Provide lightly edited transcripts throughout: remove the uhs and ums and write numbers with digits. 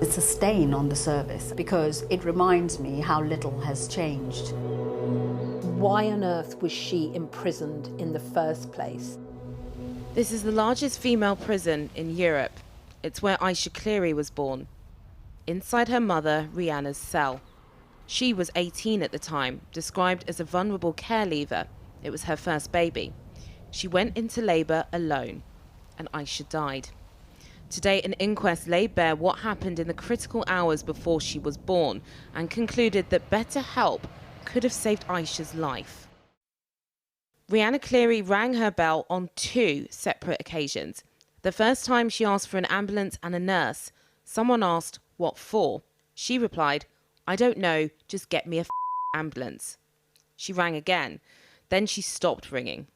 It's a stain on the service because it reminds me how little has changed. Why on earth was she imprisoned in the first place? This is the largest female prison in Europe. It's where Aisha Cleary was born. Inside her mother, Rianna's cell. She was 18 at the time, described as a vulnerable care leaver. It was her first baby. She went into labour alone, and Aisha died. Today, an inquest laid bare what happened in the critical hours before she was born and concluded that better help could have saved Aisha's life. Rianna Cleary rang her bell on 2 separate occasions. The first time she asked for an ambulance and a nurse. Someone asked, "What for?" She replied, "I don't know, just get me a ambulance." She rang again. Then she stopped ringing.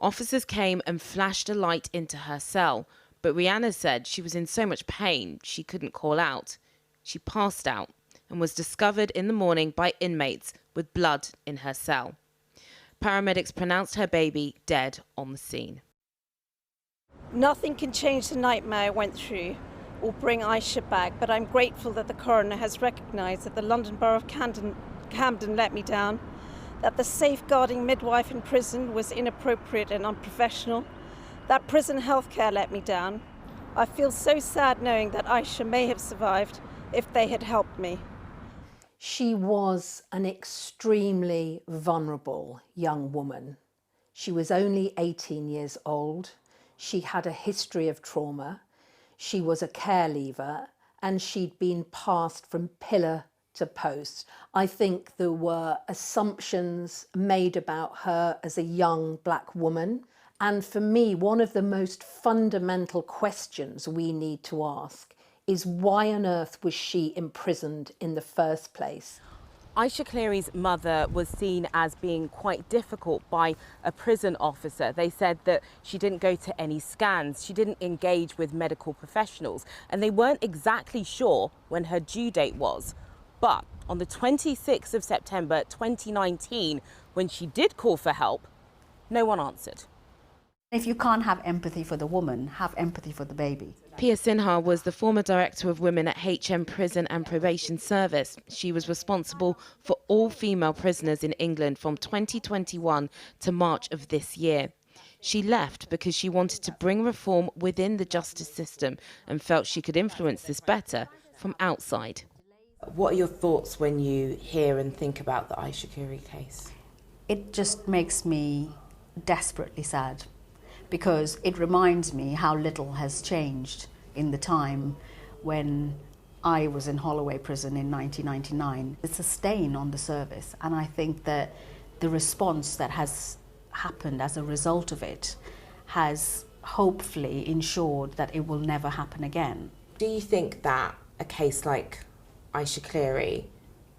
Officers came and flashed a light into her cell, but Rianna said she was in so much pain she couldn't call out. She passed out and was discovered in the morning by inmates with blood in her cell. Paramedics pronounced her baby dead on the scene. Nothing can change the nightmare I went through or bring Aisha back, but I'm grateful that the coroner has recognised that the London Borough of Camden let me down, that the safeguarding midwife in prison was inappropriate and unprofessional, that prison healthcare let me down. I feel so sad knowing that Aisha may have survived if they had helped me. She was an extremely vulnerable young woman. She was only 18 years old. She had a history of trauma. She was a care leaver and she'd been passed from pillar to post. I think there were assumptions made about her as a young black woman. And for me, one of the most fundamental questions we need to ask is why on earth was she imprisoned in the first place? Aisha Cleary's mother was seen as being quite difficult by a prison officer. They said that she didn't go to any scans, she didn't engage with medical professionals, and they weren't exactly sure when her due date was. But on the 26th of September 2019, when she did call for help, no one answered. If you can't have empathy for the woman, have empathy for the baby. Pia Sinha was the former director of women at HM Prison and Probation Service. She was responsible for all female prisoners in England from 2021 to March of this year. She left because she wanted to bring reform within the justice system and felt she could influence this better from outside. What are your thoughts when you hear and think about the Aisha Cleary case? It just makes me desperately sad, because it reminds me how little has changed in the time when I was in Holloway Prison in 1999. It's a stain on the service, and I think that the response that has happened as a result of it has hopefully ensured that it will never happen again. Do you think that a case like Aisha Cleary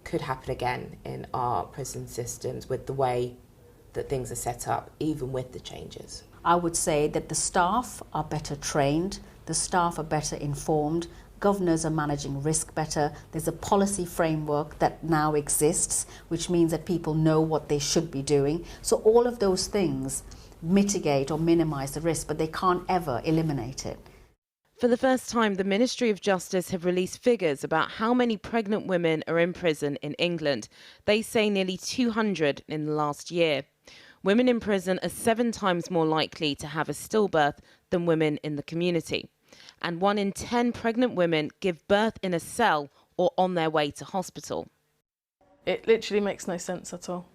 could happen again in our prison systems with the way that things are set up, even with the changes? I would say that the staff are better trained, the staff are better informed, governors are managing risk better, there's a policy framework that now exists, which means that people know what they should be doing. So all of those things mitigate or minimise the risk, but they can't ever eliminate it. For the first time, the Ministry of Justice have released figures about how many pregnant women are in prison in England. They say nearly 200 in the last year. Women in prison are 7 times more likely to have a stillbirth than women in the community. And 1 in 10 pregnant women give birth in a cell or on their way to hospital. It literally makes no sense at all.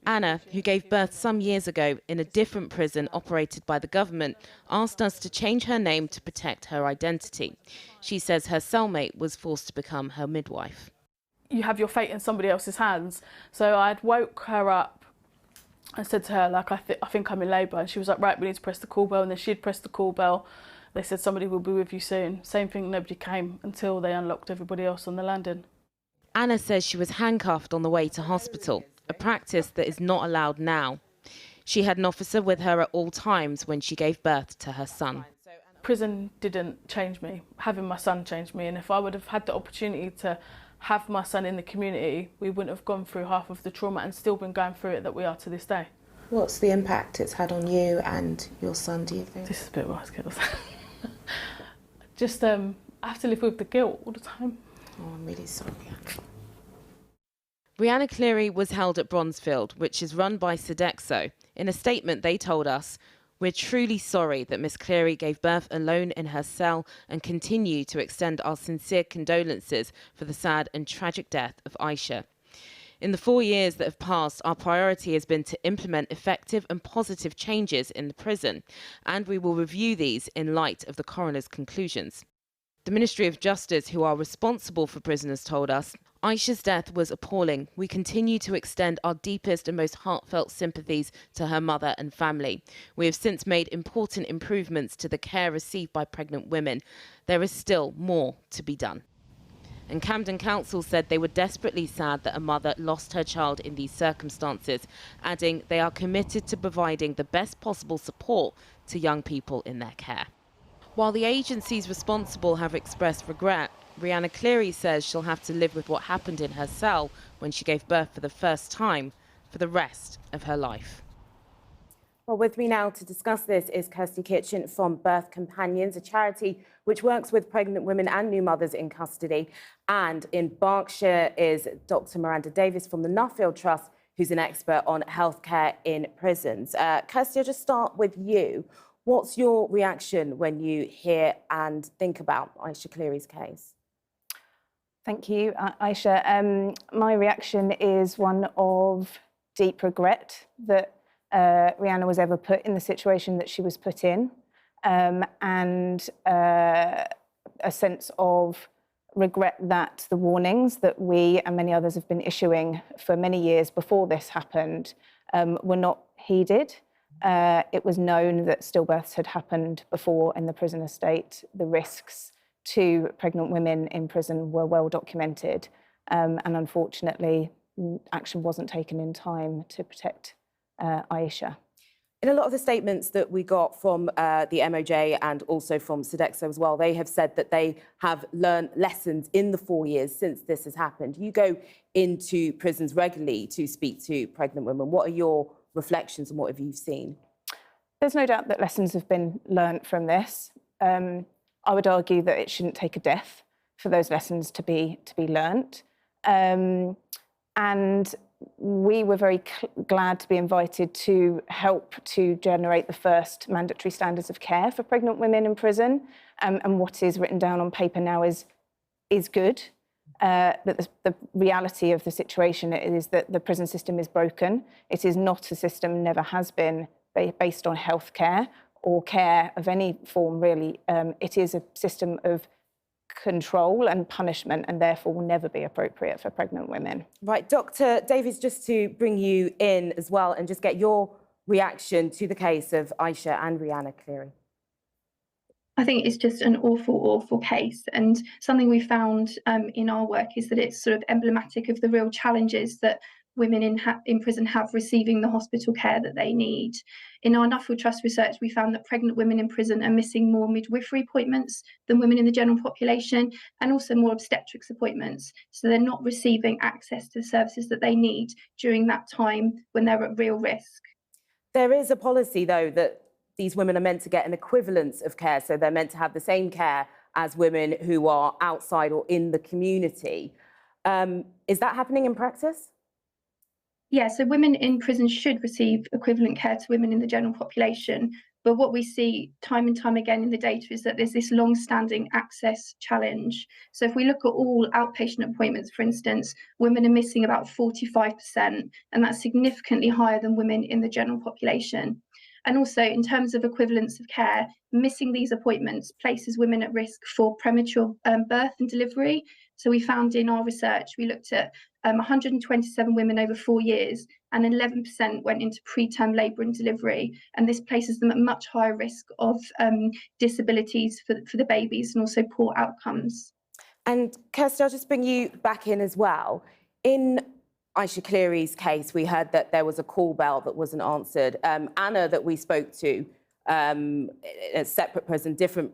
Anna, who gave birth some years ago in a different prison operated by the government, asked us to change her name to protect her identity. She says her cellmate was forced to become her midwife. You have your fate in somebody else's hands. So I'd woke her up and said to her, like, I think I'm in labour. And she was like, right, we need to press the call bell. And then she'd pressed the call bell. They said somebody will be with you soon. Same thing, nobody came until they unlocked everybody else on the landing. Anna says she was handcuffed on the way to hospital, a practice that is not allowed now. She had an officer with her at all times when she gave birth to her son. Prison didn't change me. Having my son changed me. And if I would have had the opportunity to have my son in the community, we wouldn't have gone through half of the trauma and still been going through it that we are to this day. What's the impact it's had on you and your son, do you think? This is a bit worse, girls. Just I have to live with the guilt all the time. Oh, I'm really sorry, Rianna. Rianna Cleary was held at Bronzefield, which is run by Sodexo. In a statement, they told us, "We're truly sorry that Miss Cleary gave birth alone in her cell and continue to extend our sincere condolences for the sad and tragic death of Aisha. In the 4 years that have passed, our priority has been to implement effective and positive changes in the prison, and we will review these in light of the coroner's conclusions." The Ministry of Justice, who are responsible for prisoners, told us, "Aisha's death was appalling. We continue to extend our deepest and most heartfelt sympathies to her mother and family. We have since made important improvements to the care received by pregnant women. There is still more to be done." And Camden Council said they were desperately sad that a mother lost her child in these circumstances, adding they are committed to providing the best possible support to young people in their care. While the agencies responsible have expressed regret, Rianna Cleary says she'll have to live with what happened in her cell when she gave birth for the first time for the rest of her life. Well, with me now to discuss this is Kirsty Kitchen from Birth Companions, a charity which works with pregnant women and new mothers in custody. And in Berkshire is Dr. Miranda Davis from the Nuffield Trust, who's an expert on healthcare in prisons. Kirsty, I'll just start with you. What's your reaction when you hear and think about Aisha Cleary's case? Thank you, Aisha. My reaction is one of deep regret that Rianna was ever put in the situation that she was put in, and a sense of regret that the warnings that we and many others have been issuing for many years before this happened were not heeded. It was known that stillbirths had happened before in the prison estate. The risks to pregnant women in prison were well documented, and unfortunately, action wasn't taken in time to protect Aisha. In a lot of the statements that we got from the MOJ and also from Sodexo as well, they have said that they have learned lessons in the 4 years since this has happened. You go into prisons regularly to speak to pregnant women. What are your reflections and what have you seen? There's no doubt that lessons have been learnt from this. I would argue that it shouldn't take a death for those lessons to be learnt. And we were very glad to be invited to help to generate the first mandatory standards of care for pregnant women in prison. And what is written down on paper now is good. But the reality of the situation is that the prison system is broken. It is not a system, never has been, based on healthcare or care of any form, really. It is a system of control and punishment, and therefore will never be appropriate for pregnant women. Right, Dr. Davies, just to bring you in as well and just get your reaction to the case of Aisha and Rianna Cleary. I think it's just an awful, awful case. And something we found in our work is that it's sort of emblematic of the real challenges that women in prison have receiving the hospital care that they need. In our Nuffield Trust research, we found that pregnant women in prison are missing more midwifery appointments than women in the general population, and also more obstetrics appointments. So they're not receiving access to the services that they need during that time when they're at real risk. There is a policy, though, that these women are meant to get an equivalence of care, so they're meant to have the same care as women who are outside or in the community. Is that happening in practice? Yeah, so women in prison should receive equivalent care to women in the general population. But what we see time and time again in the data is that there's this long-standing access challenge. So if we look at all outpatient appointments, for instance, women are missing about 45%, and that's significantly higher than women in the general population. And also, in terms of equivalence of care, missing these appointments places women at risk for premature birth and delivery. So we found in our research, we looked at 127 women over 4 years, and 11% went into preterm labour and delivery. And this places them at much higher risk of disabilities for the babies and also poor outcomes. And Kirsty, I'll just bring you back in as well. In Aisha Cleary's case, we heard that there was a call bell that wasn't answered. Anna, that we spoke to, a separate prison, different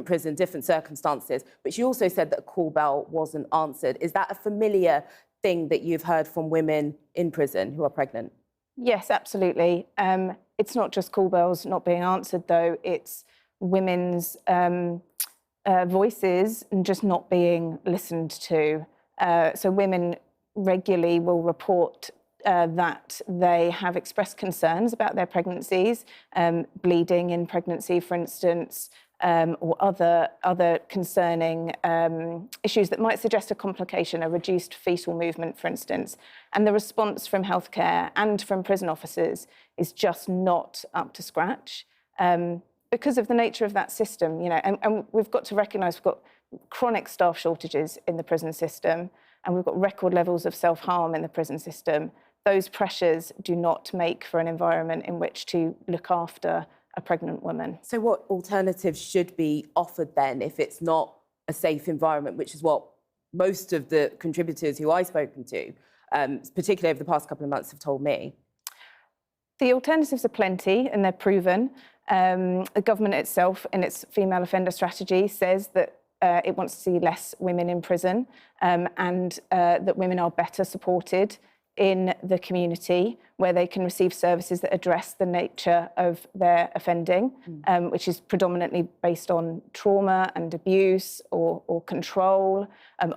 prison, different circumstances, but she also said that a call bell wasn't answered. Is that a familiar thing that you've heard from women in prison who are pregnant? Yes, absolutely. It's not just call bells not being answered, though. It's women's voices and just not being listened to. So women regularly will report that they have expressed concerns about their pregnancies, bleeding in pregnancy, for instance, or other concerning issues that might suggest a complication, a reduced fetal movement, for instance. And the response from healthcare and from prison officers is just not up to scratch because of the nature of that system. And we've got to recognise we've got chronic staff shortages in the prison system, and we've got record levels of self-harm in the prison system. Those pressures do not make for an environment in which to look after a pregnant woman. So what alternatives should be offered then if it's not a safe environment, which is what most of the contributors who I've spoken to, particularly over the past couple of months, have told me? The alternatives are plenty and they're proven. The government itself, in its female offender strategy, says that it wants to see less women in prison and that women are better supported in the community where they can receive services that address the nature of their offending, which is predominantly based on trauma and abuse or control,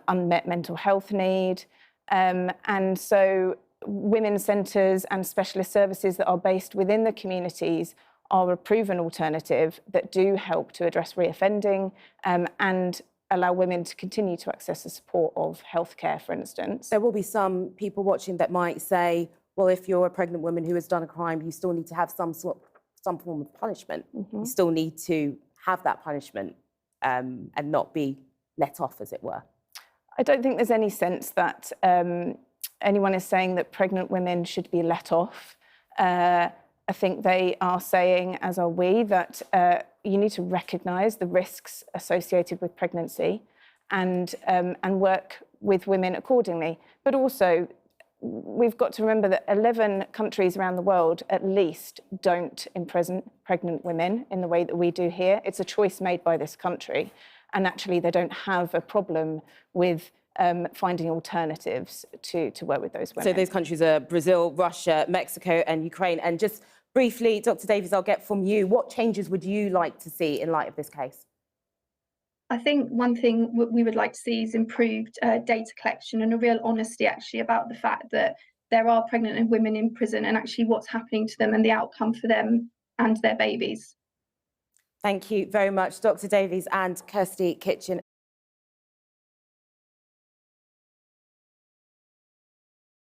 unmet mental health need. And so women's centres and specialist services that are based within the communities are a proven alternative that do help to address reoffending and allow women to continue to access the support of healthcare, for instance. There will be some people watching that might say, well, if you're a pregnant woman who has done a crime, you still need to have some form of punishment. You still need to have that punishment and not be let off, as it were. I don't think there's any sense that anyone is saying that pregnant women should be let off. I think they are saying, as are we, that you need to recognise the risks associated with pregnancy and work with women accordingly. But also, we've got to remember that 11 countries around the world, at least, don't imprison pregnant women in the way that we do here. It's a choice made by this country. And actually, they don't have a problem with finding alternatives to work with those women. So those countries are Brazil, Russia, Mexico and Ukraine. And just briefly, Dr. Davies, I'll get from you, what changes would you like to see in light of this case? I think one thing we would like to see is improved data collection and a real honesty actually about the fact that there are pregnant women in prison and actually what's happening to them and the outcome for them and their babies. Thank you very much, Dr. Davies and Kirsty Kitchen.